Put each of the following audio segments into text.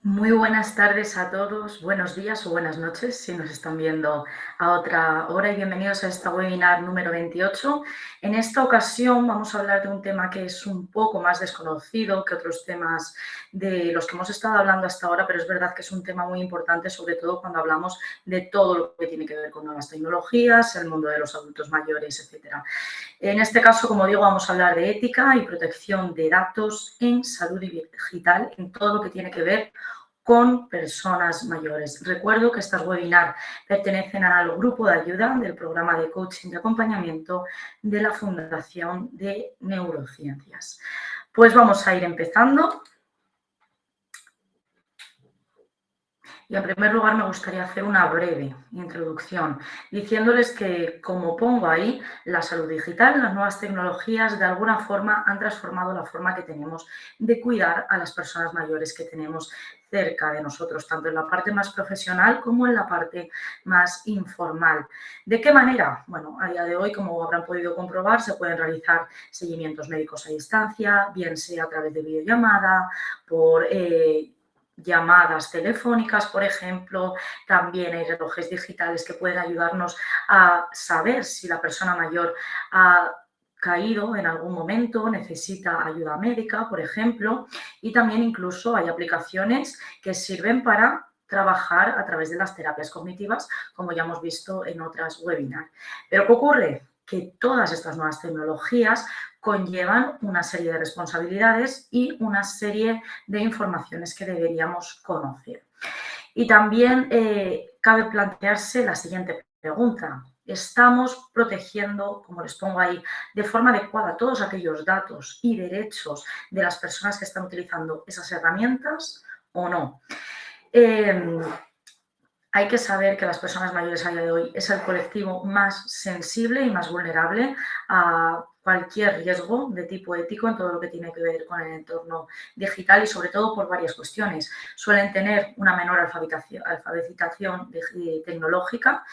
Muy buenas tardes a todos, buenos días o buenas noches si nos están viendo a otra hora y bienvenidos a esta webinar número 28. En esta ocasión vamos a hablar de un tema que es un poco más desconocido que otros temas de los que hemos estado hablando hasta ahora, pero es verdad que es un tema muy importante, sobre todo cuando hablamos de todo lo que tiene que ver con nuevas tecnologías, el mundo de los adultos mayores, etcétera. En este caso, como digo, vamos a hablar de ética y protección de datos en salud digital, en todo lo que tiene que ver con personas mayores. Recuerdo que estas webinars pertenecen al grupo de ayuda del programa de coaching y acompañamiento de la Fundación de Neurociencias. Pues vamos a ir empezando. Y en primer lugar me gustaría hacer una breve introducción diciéndoles que, como pongo ahí, la salud digital, las nuevas tecnologías de alguna forma han transformado la forma que tenemos de cuidar a las personas mayores que tenemos cerca de nosotros, tanto en la parte más profesional como en la parte más informal. ¿De qué manera? Bueno, a día de hoy, como habrán podido comprobar, se pueden realizar seguimientos médicos a distancia, bien sea a través de videollamada, por llamadas telefónicas, por ejemplo. También hay relojes digitales que pueden ayudarnos a saber si la persona mayor ha caído en algún momento, necesita ayuda médica, por ejemplo, y también incluso hay aplicaciones que sirven para trabajar a través de las terapias cognitivas, como ya hemos visto en otras webinars. Pero ¿qué ocurre? Que todas estas nuevas tecnologías conllevan una serie de responsabilidades y una serie de informaciones que deberíamos conocer. Y también cabe plantearse la siguiente pregunta. ¿Estamos protegiendo, como les pongo ahí, de forma adecuada todos aquellos datos y derechos de las personas que están utilizando esas herramientas o no? Hay que saber que las personas mayores a día de hoy es el colectivo más sensible y más vulnerable a cualquier riesgo de tipo ético en todo lo que tiene que ver con el entorno digital y sobre todo por varias cuestiones. Suelen tener una menor alfabetización tecnológica.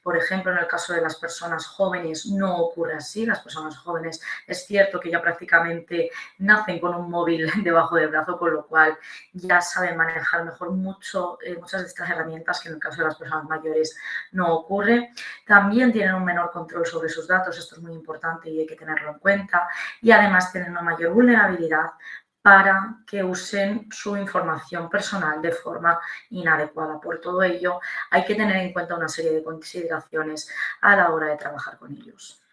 Por ejemplo, en el caso de las personas jóvenes no ocurre así. Las personas jóvenes es cierto que ya prácticamente nacen con un móvil debajo del brazo, con lo cual ya saben manejar mejor muchas de estas herramientas que en el caso de las personas mayores no ocurre. También tienen un menor control sobre sus datos, esto es muy importante y hay que tenerlo en cuenta. Y además tienen una mayor vulnerabilidad para que usen su información personal de forma inadecuada. Por todo ello, hay que tener en cuenta una serie de consideraciones a la hora de trabajar con ellos.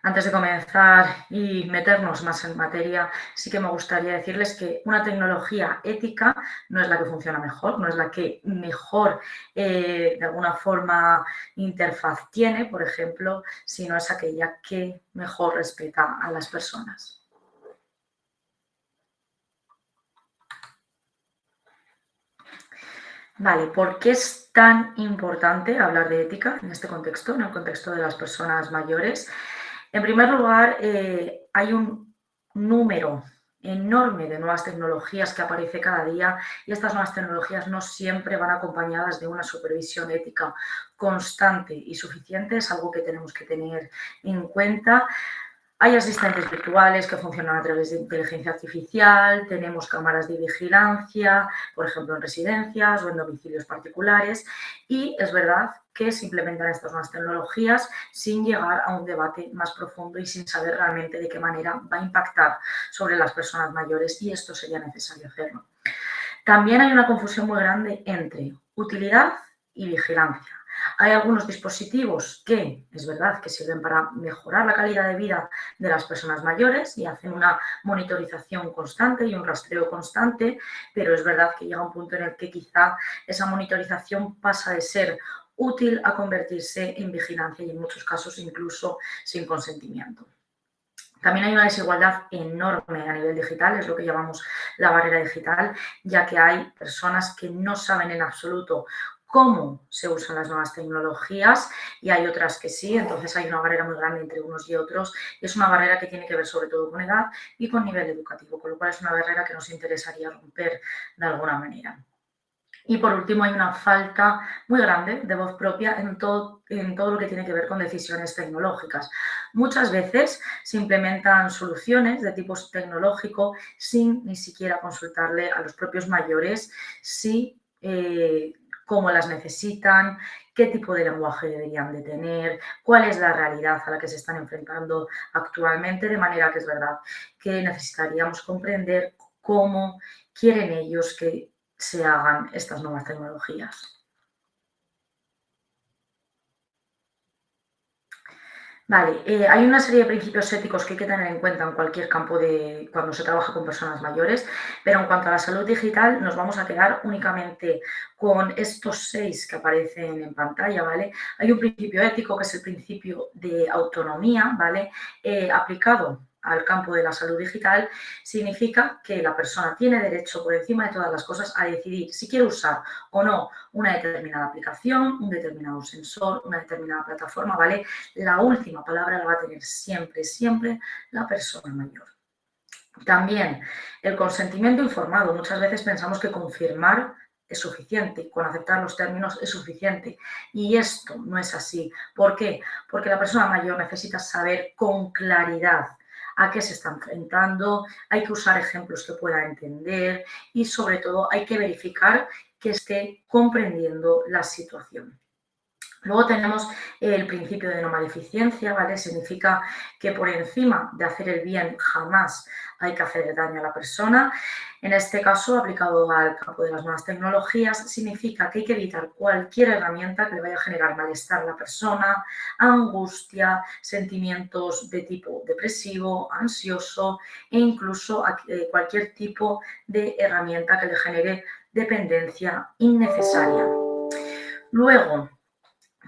Antes de comenzar y meternos más en materia, sí que me gustaría decirles que una tecnología ética no es la que funciona mejor, no es la que mejor, de alguna forma, interfaz tiene, por ejemplo, sino es aquella que mejor respeta a las personas. Vale, ¿por qué es tan importante hablar de ética en este contexto, en el contexto de las personas mayores? En primer lugar, hay un número enorme de nuevas tecnologías que aparece cada día y estas nuevas tecnologías no siempre van acompañadas de una supervisión ética constante y suficiente, es algo que tenemos que tener en cuenta. Hay asistentes virtuales que funcionan a través de inteligencia artificial, tenemos cámaras de vigilancia, por ejemplo, en residencias o en domicilios particulares, y es verdad que se implementan estas nuevas tecnologías sin llegar a un debate más profundo y sin saber realmente de qué manera va a impactar sobre las personas mayores, y esto sería necesario hacerlo. También hay una confusión muy grande entre utilidad y vigilancia. Hay algunos dispositivos que, es verdad, que sirven para mejorar la calidad de vida de las personas mayores y hacen una monitorización constante y un rastreo constante, pero es verdad que llega un punto en el que quizá esa monitorización pasa de ser útil a convertirse en vigilancia y en muchos casos incluso sin consentimiento. También hay una desigualdad enorme a nivel digital, es lo que llamamos la barrera digital, ya que hay personas que no saben en absoluto cómo se usan las nuevas tecnologías y hay otras que sí, entonces hay una barrera muy grande entre unos y otros y es una barrera que tiene que ver sobre todo con edad y con nivel educativo, con lo cual es una barrera que nos interesaría romper de alguna manera. Y por último, hay una falta muy grande de voz propia en todo lo que tiene que ver con decisiones tecnológicas. Muchas veces se implementan soluciones de tipo tecnológico sin ni siquiera consultarle a los propios mayores si cómo las necesitan, qué tipo de lenguaje deberían de tener, cuál es la realidad a la que se están enfrentando actualmente, de manera que es verdad que necesitaríamos comprender cómo quieren ellos que se hagan estas nuevas tecnologías. Vale, hay una serie de principios éticos que hay que tener en cuenta en cualquier campo cuando se trabaja con personas mayores, pero en cuanto a la salud digital nos vamos a quedar únicamente con estos 6 que aparecen en pantalla, ¿vale? Hay un principio ético que es el principio de autonomía, ¿vale? Aplicado al campo de la salud digital, significa que la persona tiene derecho por encima de todas las cosas a decidir si quiere usar o no una determinada aplicación, un determinado sensor, una determinada plataforma, ¿vale? La última palabra la va a tener siempre, siempre la persona mayor. También el consentimiento informado. Muchas veces pensamos que confirmar es suficiente, con aceptar los términos es suficiente. Y esto no es así. ¿Por qué? Porque la persona mayor necesita saber con claridad a qué se está enfrentando, hay que usar ejemplos que pueda entender y sobre todo hay que verificar que esté comprendiendo la situación. Luego tenemos el principio de no maleficencia, ¿vale? Significa que por encima de hacer el bien jamás hay que hacer daño a la persona. En este caso, aplicado al campo de las nuevas tecnologías, significa que hay que evitar cualquier herramienta que le vaya a generar malestar a la persona, angustia, sentimientos de tipo depresivo, ansioso e incluso cualquier tipo de herramienta que le genere dependencia innecesaria. Luego,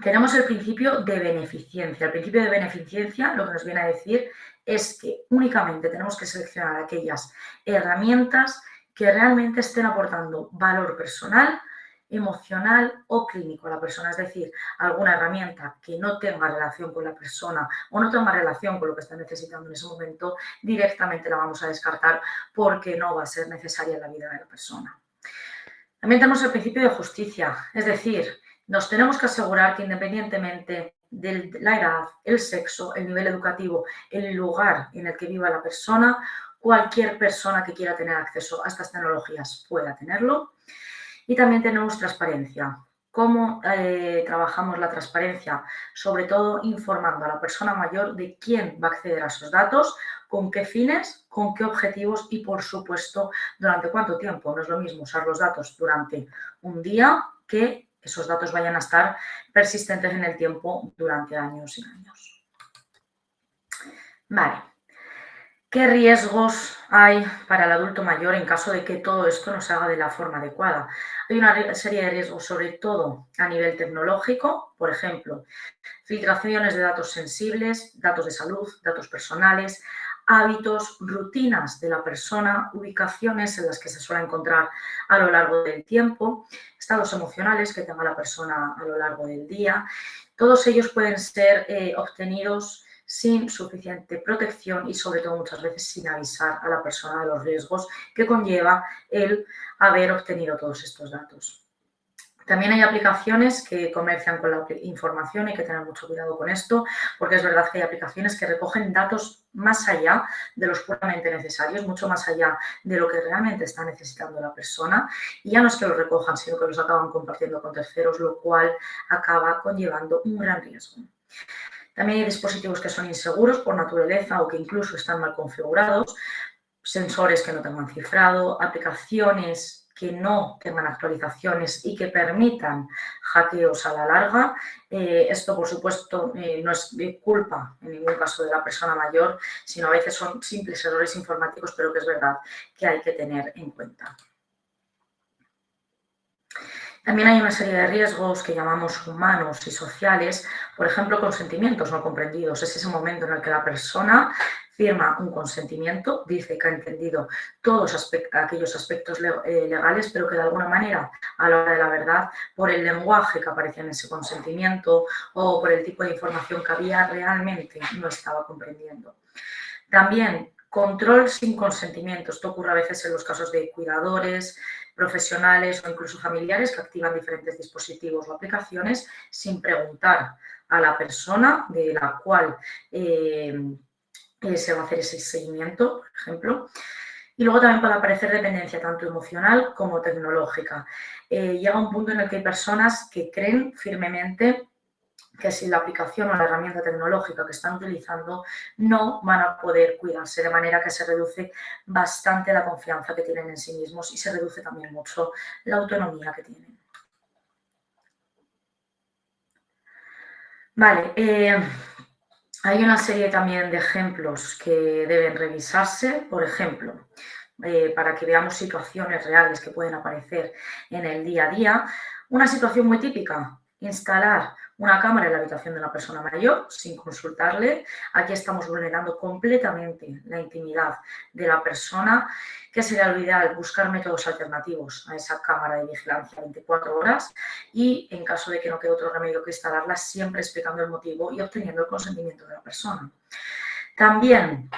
tenemos el principio de beneficencia. El principio de beneficencia lo que nos viene a decir es que únicamente tenemos que seleccionar aquellas herramientas que realmente estén aportando valor personal, emocional o clínico a la persona. Es decir, alguna herramienta que no tenga relación con la persona o no tenga relación con lo que está necesitando en ese momento, directamente la vamos a descartar porque no va a ser necesaria en la vida de la persona. También tenemos el principio de justicia, es decir, nos tenemos que asegurar que independientemente de la edad, el sexo, el nivel educativo, el lugar en el que viva la persona, cualquier persona que quiera tener acceso a estas tecnologías pueda tenerlo. Y también tenemos transparencia. ¿Cómo trabajamos la transparencia? Sobre todo informando a la persona mayor de quién va a acceder a esos datos, con qué fines, con qué objetivos y, por supuesto, durante cuánto tiempo. No es lo mismo usar los datos durante un día que esos datos vayan a estar persistentes en el tiempo durante años y años. Vale. ¿Qué riesgos hay para el adulto mayor en caso de que todo esto no se haga de la forma adecuada? Hay una serie de riesgos, sobre todo a nivel tecnológico, por ejemplo, filtraciones de datos sensibles, datos de salud, datos personales, hábitos, rutinas de la persona, ubicaciones en las que se suele encontrar a lo largo del tiempo, estados emocionales que tenga la persona a lo largo del día. Todos ellos pueden ser obtenidos sin suficiente protección y sobre todo muchas veces sin avisar a la persona de los riesgos que conlleva el haber obtenido todos estos datos. También hay aplicaciones que comercian con la información, hay que tener mucho cuidado con esto, porque es verdad que hay aplicaciones que recogen datos más allá de los puramente necesarios, mucho más allá de lo que realmente está necesitando la persona, y ya no es que los recojan, sino que los acaban compartiendo con terceros, lo cual acaba conllevando un gran riesgo. También hay dispositivos que son inseguros por naturaleza o que incluso están mal configurados, sensores que no tengan cifrado, aplicaciones que no tengan actualizaciones y que permitan hackeos a la larga. Esto, por supuesto, no es culpa en ningún caso de la persona mayor, sino a veces son simples errores informáticos, pero que es verdad que hay que tener en cuenta. También hay una serie de riesgos que llamamos humanos y sociales, por ejemplo, consentimientos no comprendidos. Es ese momento en el que la persona firma un consentimiento, dice que ha entendido todos aquellos aspectos legales, pero que de alguna manera, a la hora de la verdad, por el lenguaje que aparecía en ese consentimiento o por el tipo de información que había, realmente no estaba comprendiendo. También Control sin consentimiento. Esto ocurre a veces en los casos de cuidadores, profesionales o incluso familiares que activan diferentes dispositivos o aplicaciones sin preguntar a la persona de la cual se va a hacer ese seguimiento, por ejemplo. Y luego también puede aparecer dependencia tanto emocional como tecnológica. Llega un punto en el que hay personas que creen firmemente que si la aplicación o la herramienta tecnológica que están utilizando no van a poder cuidarse, de manera que se reduce bastante la confianza que tienen en sí mismos y se reduce también mucho la autonomía que tienen. Vale, hay una serie también de ejemplos que deben revisarse, por ejemplo, para que veamos situaciones reales que pueden aparecer en el día a día. Una situación muy típica, instalar una cámara en la habitación de una persona mayor sin consultarle. Aquí estamos vulnerando completamente la intimidad de la persona. ¿Qué sería lo ideal? Buscar métodos alternativos a esa cámara de vigilancia 24 horas y, en caso de que no quede otro remedio que instalarla, siempre explicando el motivo y obteniendo el consentimiento de la persona. También,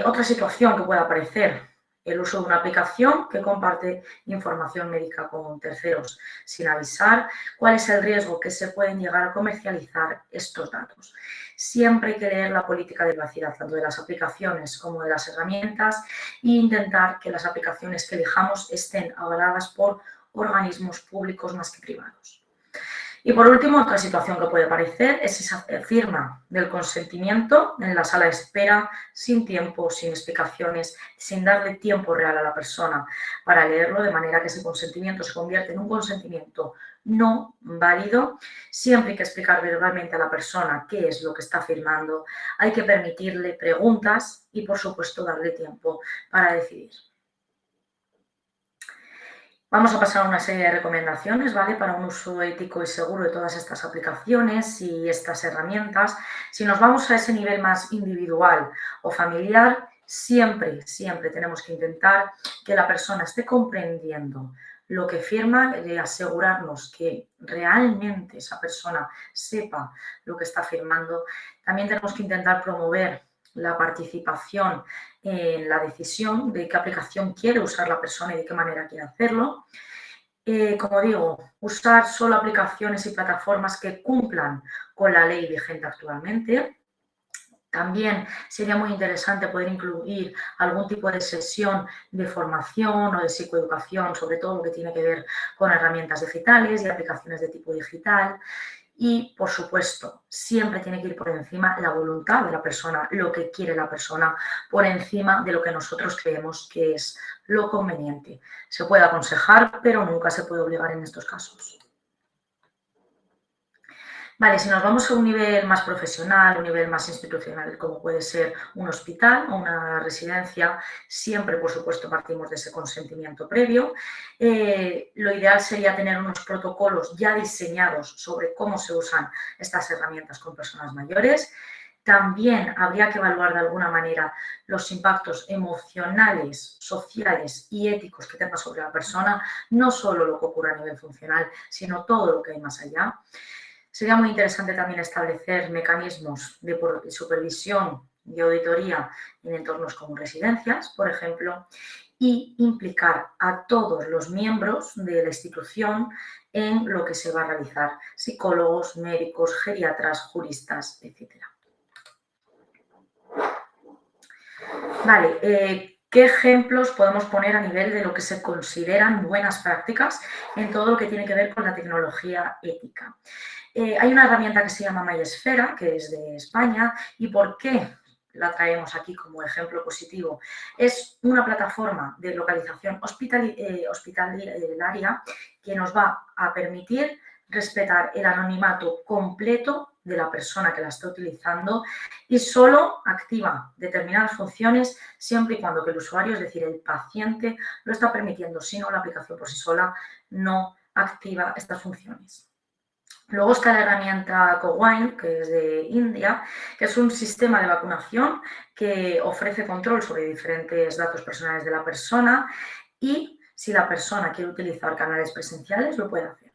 otra situación que puede aparecer, el uso de una aplicación que comparte información médica con terceros sin avisar. ¿Cuál es el riesgo? Que se pueden llegar a comercializar estos datos. Siempre hay que leer la política de privacidad, tanto de las aplicaciones como de las herramientas, e intentar que las aplicaciones que elijamos estén avaladas por organismos públicos más que privados. Y por último, otra situación que puede aparecer es esa firma del consentimiento en la sala de espera, sin tiempo, sin explicaciones, sin darle tiempo real a la persona para leerlo, de manera que ese consentimiento se convierte en un consentimiento no válido. Siempre hay que explicar verbalmente a la persona qué es lo que está firmando, hay que permitirle preguntas y, por supuesto, darle tiempo para decidir. Vamos a pasar a una serie de recomendaciones, ¿vale? Para un uso ético y seguro de todas estas aplicaciones y estas herramientas. Si nos vamos a ese nivel más individual o familiar, siempre tenemos que intentar que la persona esté comprendiendo lo que firma y asegurarnos que realmente esa persona sepa lo que está firmando. También tenemos que intentar promover la participación en la decisión de qué aplicación quiere usar la persona y de qué manera quiere hacerlo. Como digo, usar solo aplicaciones y plataformas que cumplan con la ley vigente actualmente. También sería muy interesante poder incluir algún tipo de sesión de formación o de psicoeducación sobre todo lo que tiene que ver con herramientas digitales y aplicaciones de tipo digital. Y, por supuesto, siempre tiene que ir por encima la voluntad de la persona, lo que quiere la persona, por encima de lo que nosotros creemos que es lo conveniente. Se puede aconsejar, pero nunca se puede obligar en estos casos. Vale, si nos vamos a un nivel más profesional, un nivel más institucional, como puede ser un hospital o una residencia, siempre, por supuesto, partimos de ese consentimiento previo. Lo ideal sería tener unos protocolos ya diseñados sobre cómo se usan estas herramientas con personas mayores. También habría que evaluar de alguna manera los impactos emocionales, sociales y éticos que tenga sobre la persona, no solo lo que ocurre a nivel funcional, sino todo lo que hay más allá. Sería muy interesante también establecer mecanismos de supervisión y auditoría en entornos como residencias, por ejemplo, y implicar a todos los miembros de la institución en lo que se va a realizar, psicólogos, médicos, geriatras, juristas, etc. Vale, ¿qué ejemplos podemos poner a nivel de lo que se consideran buenas prácticas en todo lo que tiene que ver con la tecnología ética? Hay una herramienta que se llama MyEsfera, que es de España. ¿Y por qué la traemos aquí como ejemplo positivo? Es una plataforma de localización hospitalaria que nos va a permitir respetar el anonimato completo de la persona que la está utilizando y solo activa determinadas funciones siempre y cuando que el usuario, es decir, el paciente, lo está permitiendo. Si no, la aplicación por sí sola no activa estas funciones. Luego está la herramienta Cowine, que es de India, que es un sistema de vacunación que ofrece control sobre diferentes datos personales de la persona y si la persona quiere utilizar canales presenciales, lo puede hacer.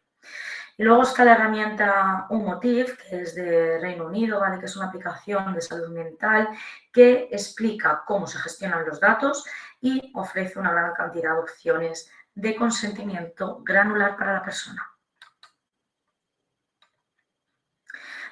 Y luego está la herramienta Unmotive, que es de Reino Unido, ¿vale? Que es una aplicación de salud mental que explica cómo se gestionan los datos y ofrece una gran cantidad de opciones de consentimiento granular para la persona.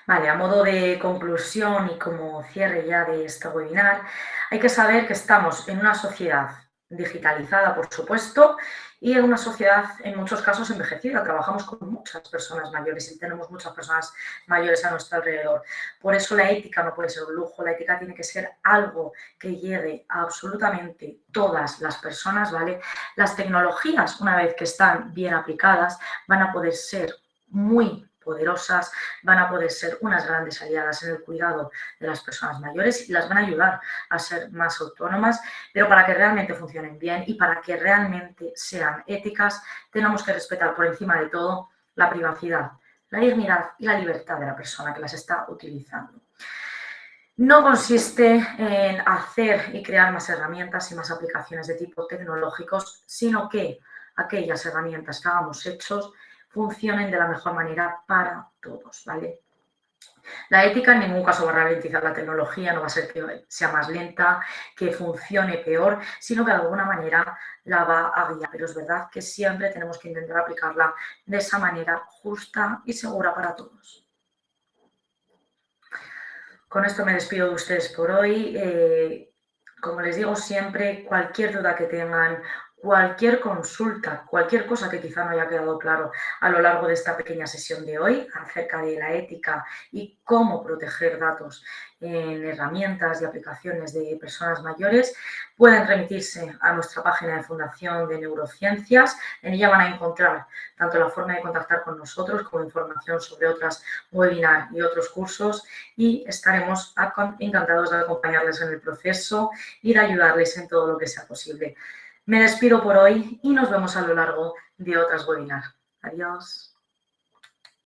Vale, a modo de conclusión y como cierre ya de este webinar, hay que saber que estamos en una sociedad digitalizada, por supuesto, y en una sociedad en muchos casos envejecida. Trabajamos con muchas personas mayores y tenemos muchas personas mayores a nuestro alrededor. Por eso la ética no puede ser un lujo, la ética tiene que ser algo que llegue a absolutamente todas las personas, ¿vale? Las tecnologías, una vez que están bien aplicadas, van a poder ser muy poderosas, van a poder ser unas grandes aliadas en el cuidado de las personas mayores y las van a ayudar a ser más autónomas, pero para que realmente funcionen bien y para que realmente sean éticas, tenemos que respetar por encima de todo la privacidad, la dignidad y la libertad de la persona que las está utilizando. No consiste en hacer y crear más herramientas y más aplicaciones de tipo tecnológicos, sino que aquellas herramientas que hagamos hechos funcionen de la mejor manera para todos, ¿vale? La ética en ningún caso va a ralentizar la tecnología, no va a ser que sea más lenta, que funcione peor, sino que de alguna manera la va a guiar. Pero es verdad que siempre tenemos que intentar aplicarla de esa manera justa y segura para todos. Con esto me despido de ustedes por hoy. Como les digo siempre, cualquier duda que tengan, cualquier consulta, cualquier cosa que quizá no haya quedado claro a lo largo de esta pequeña sesión de hoy acerca de la ética y cómo proteger datos en herramientas y aplicaciones de personas mayores, pueden remitirse a nuestra página de Fundación de Neurociencias. En ella van a encontrar tanto la forma de contactar con nosotros como información sobre otras webinars y otros cursos, y estaremos encantados de acompañarles en el proceso y de ayudarles en todo lo que sea posible. Me despido por hoy y nos vemos a lo largo de otras webinars. Adiós.